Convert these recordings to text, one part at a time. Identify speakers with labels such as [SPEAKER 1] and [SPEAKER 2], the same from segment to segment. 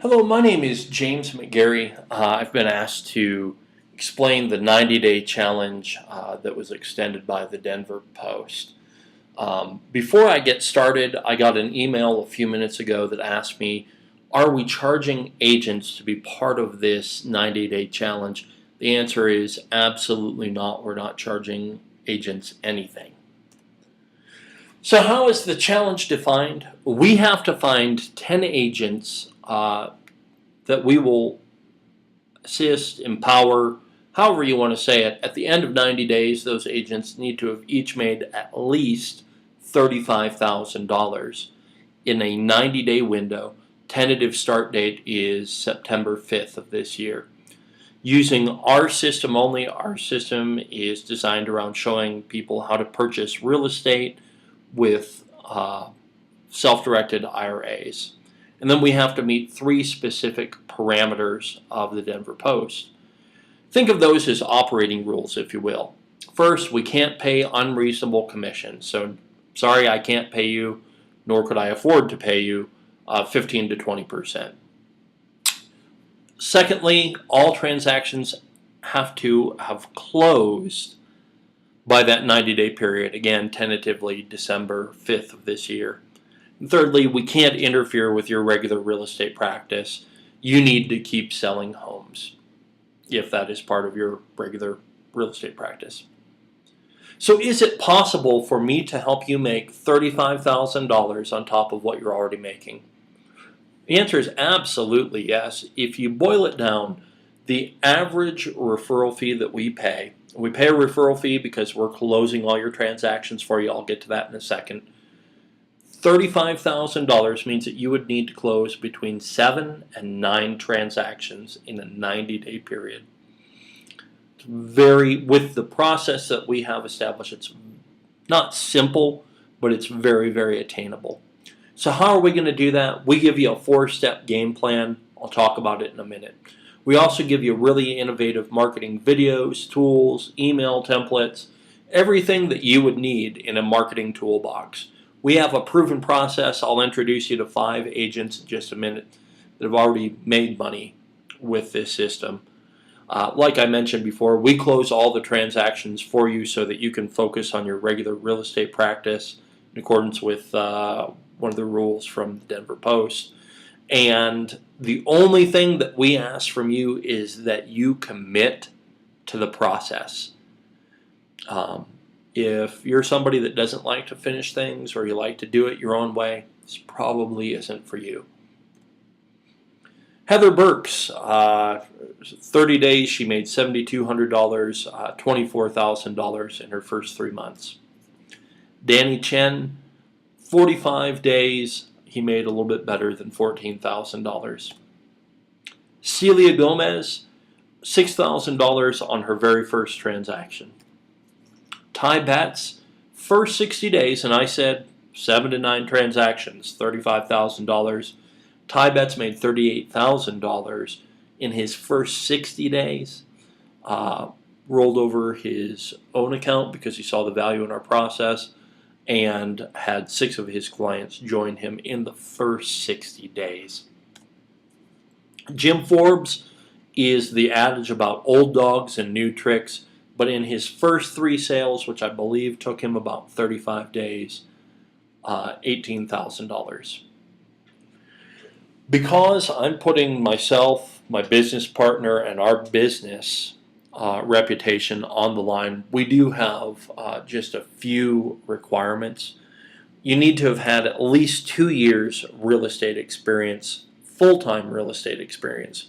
[SPEAKER 1] Hello, my name is James McGarry. I've been asked to explain the 90-day challenge that was extended by the Denver Post. Before I get started, I got an email a few minutes ago that asked me, are we charging agents to be part of this 90-day challenge? The answer is absolutely not. We're not charging agents anything. So how is the challenge defined? We have to find 10 agents that we will assist, empower, however you want to say it. At the end of 90 days, those agents need to have each made at least $35,000 in a 90-day window. Tentative start date is September 5th of this year. Using our system only, our system is designed around showing people how to purchase real estate with self-directed IRAs. And then we have to meet 3 specific parameters of the Denver Post. Think of those as operating rules, if you will. First, we can't pay unreasonable commissions. So, sorry, I can't pay you, nor could I afford to pay you 15 to 20%. Secondly, all transactions have to have closed by that 90-day period, again, tentatively December 5th of this year. And thirdly, we can't interfere with your regular real estate practice. You need to keep selling homes if that is part of your regular real estate practice. So is it possible for me to help you make $35,000 on top of what you're already making? The answer is absolutely yes. If you boil it down, the average referral fee that we pay a referral fee because we're closing all your transactions for you. I'll get to that in a second. $35,000 means that you would need to close between 7 and 9 transactions in a 90-day period. With the process that we have established, it's not simple, but it's very, very attainable. So how are we going to do that? We give you a 4-step game plan. I'll talk about it in a minute. We also give you really innovative marketing videos, tools, email templates, everything that you would need in a marketing toolbox. We have a proven process. I'll introduce you to 5 agents in just a minute that have already made money with this system. Like I mentioned before, we close all the transactions for you so that you can focus on your regular real estate practice in accordance with one of the rules from the Denver Post. And the only thing that we ask from you is that you commit to the process. If you're somebody that doesn't like to finish things or you like to do it your own way, this probably isn't for you. Heather Burks, 30 days, she made $7,200, $24,000 in her first 3 months. Danny Chen, 45 days, he made a little bit better than $14,000. Celia Gomez, $6,000 on her very first transaction. Ty Batts, first 60 days, and I said 7 to 9 transactions, $35,000. Ty Batts made $38,000 in his first 60 days. Rolled over his own account because he saw the value in our process and had 6 of his clients join him in the first 60 days. Jim Forbes is the adage about old dogs and new tricks, but in his first 3 sales, which I believe took him about 35 days, $18,000. Because I'm putting myself, my business partner, and our business reputation on the line, we do have just a few requirements. You need to have had at least 2 years real estate experience, full-time real estate experience.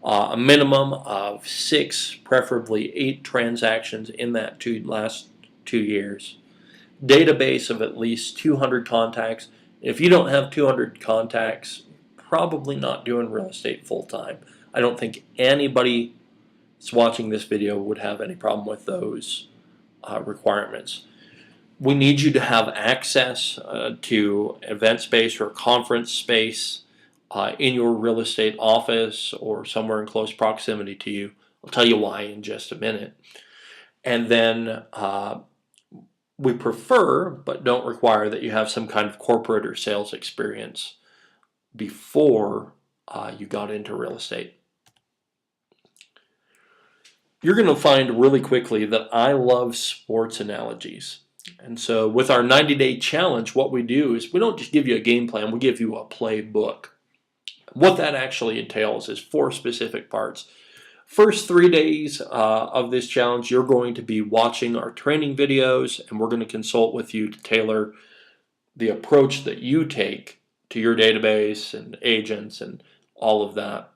[SPEAKER 1] A minimum of 6, preferably 8 transactions in that last 2 years. Database of at least 200 contacts. If you don't have 200 contacts, probably not doing real estate full-time. I don't think anybody that's watching this video would have any problem with those requirements. We need you to have access to event space or conference space in your real estate office or somewhere in close proximity to you. I'll tell you why in just a minute. And then we prefer, but don't require, that you have some kind of corporate or sales experience before you got into real estate. You're going to find really quickly that I love sports analogies. And so with our 90-day challenge, what we do is we don't just give you a game plan, we give you a playbook. What that actually entails is 4 specific parts. First 3 days of this challenge, you're going to be watching our training videos, and we're going to consult with you to tailor the approach that you take to your database and agents and all of that.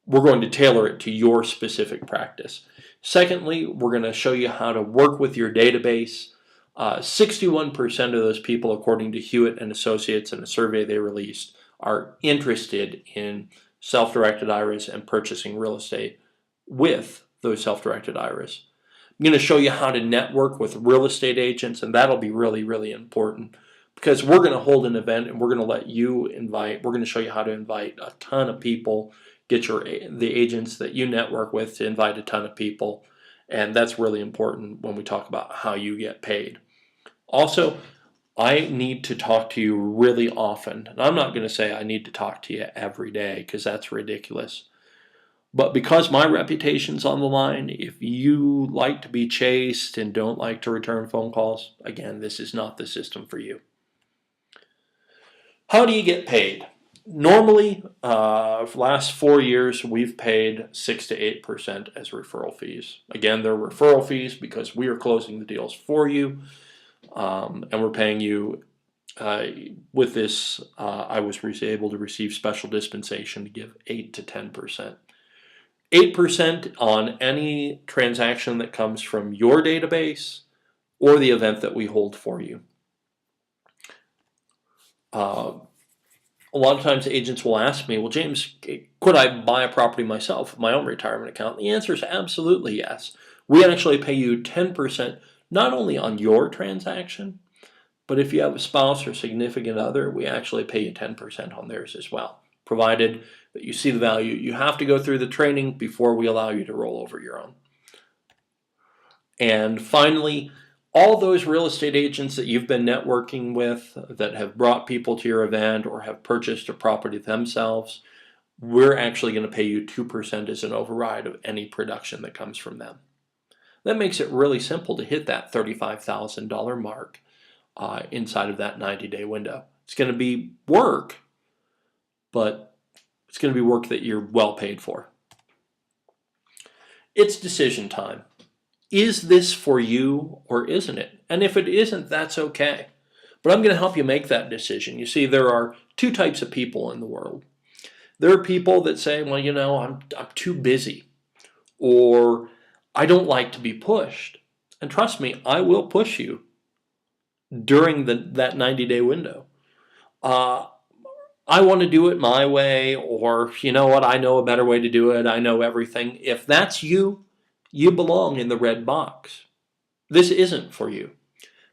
[SPEAKER 1] We're going to tailor it to your specific practice. Secondly, we're going to show you how to work with your database. 61% of those people, according to Hewitt and Associates in a survey they released, are interested in self-directed IRAs and purchasing real estate with those self-directed IRAs. I'm going to show you how to network with real estate agents, and that'll be really, really important because we're going to hold an event and we're going to let you invite, we're going to show you how to invite a ton of people, get the agents that you network with to invite a ton of people, and that's really important when we talk about how you get paid. Also, I need to talk to you really often, and I'm not going to say I need to talk to you every day because that's ridiculous. But because my reputation's on the line, if you like to be chased and don't like to return phone calls, again, this is not the system for you. How do you get paid? Normally, for the last 4 years, we've paid 6 to 8% as referral fees. Again, they're referral fees because we are closing the deals for you, and we're paying you. With this, I was able to receive special dispensation to give 8 to 10%. 8% on any transaction that comes from your database or the event that we hold for you. A lot of times agents will ask me, well, James, could I buy a property myself with my own retirement account? The answer is absolutely yes. We actually pay you 10% not only on your transaction, but if you have a spouse or significant other, we actually pay you 10% on theirs as well, provided that you see the value. You have to go through the training before we allow you to roll over your own. And finally, all those real estate agents that you've been networking with that have brought people to your event or have purchased a property themselves, we're actually going to pay you 2% as an override of any production that comes from them. That makes it really simple to hit that $35,000 mark inside of that 90-day window. It's going to be work, but it's going to be work that you're well paid for. It's decision time. Is this for you or isn't it? And if it isn't, that's okay. But I'm going to help you make that decision. You see, there are 2 types of people in the world. There are people that say, well, you know, I'm too busy, or I don't like to be pushed. And trust me, I will push you during that 90-day window. I want to do it my way, or you know what, I know a better way to do it. I know everything. If that's you, you belong in the red box. This isn't for you.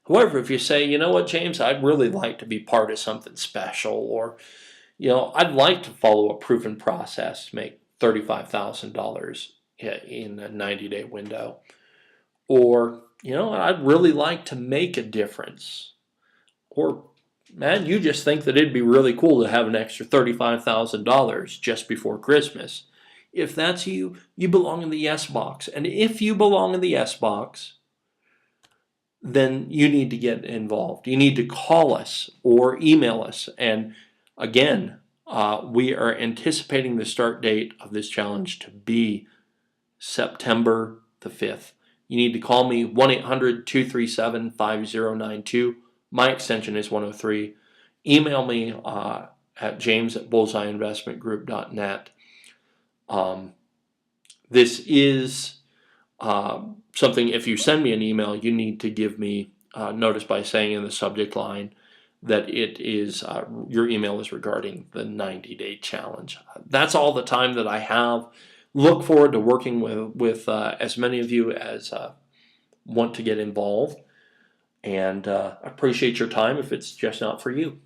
[SPEAKER 1] However, if you say, you know what, James, I'd really like to be part of something special, or you know, I'd like to follow a proven process to make $35,000 in a 90-day window, or you know, I'd really like to make a difference, or man, you just think that it'd be really cool to have an extra $35,000 just before Christmas. If that's you, you belong in the yes box. And if you belong in the yes box, then you need to get involved. You need to call us or email us. And again, we are anticipating the start date of this challenge to be September the 5th. You need to call me 1-800-237-5092. My extension is 103. Email me at james@bullseyeinvestmentgroup.net. This is something, if you send me an email, you need to give me notice by saying in the subject line that it is your email is regarding the 90-day challenge. That's all the time that I have. Look forward to working with as many of you as want to get involved, and appreciate your time if it's just not for you.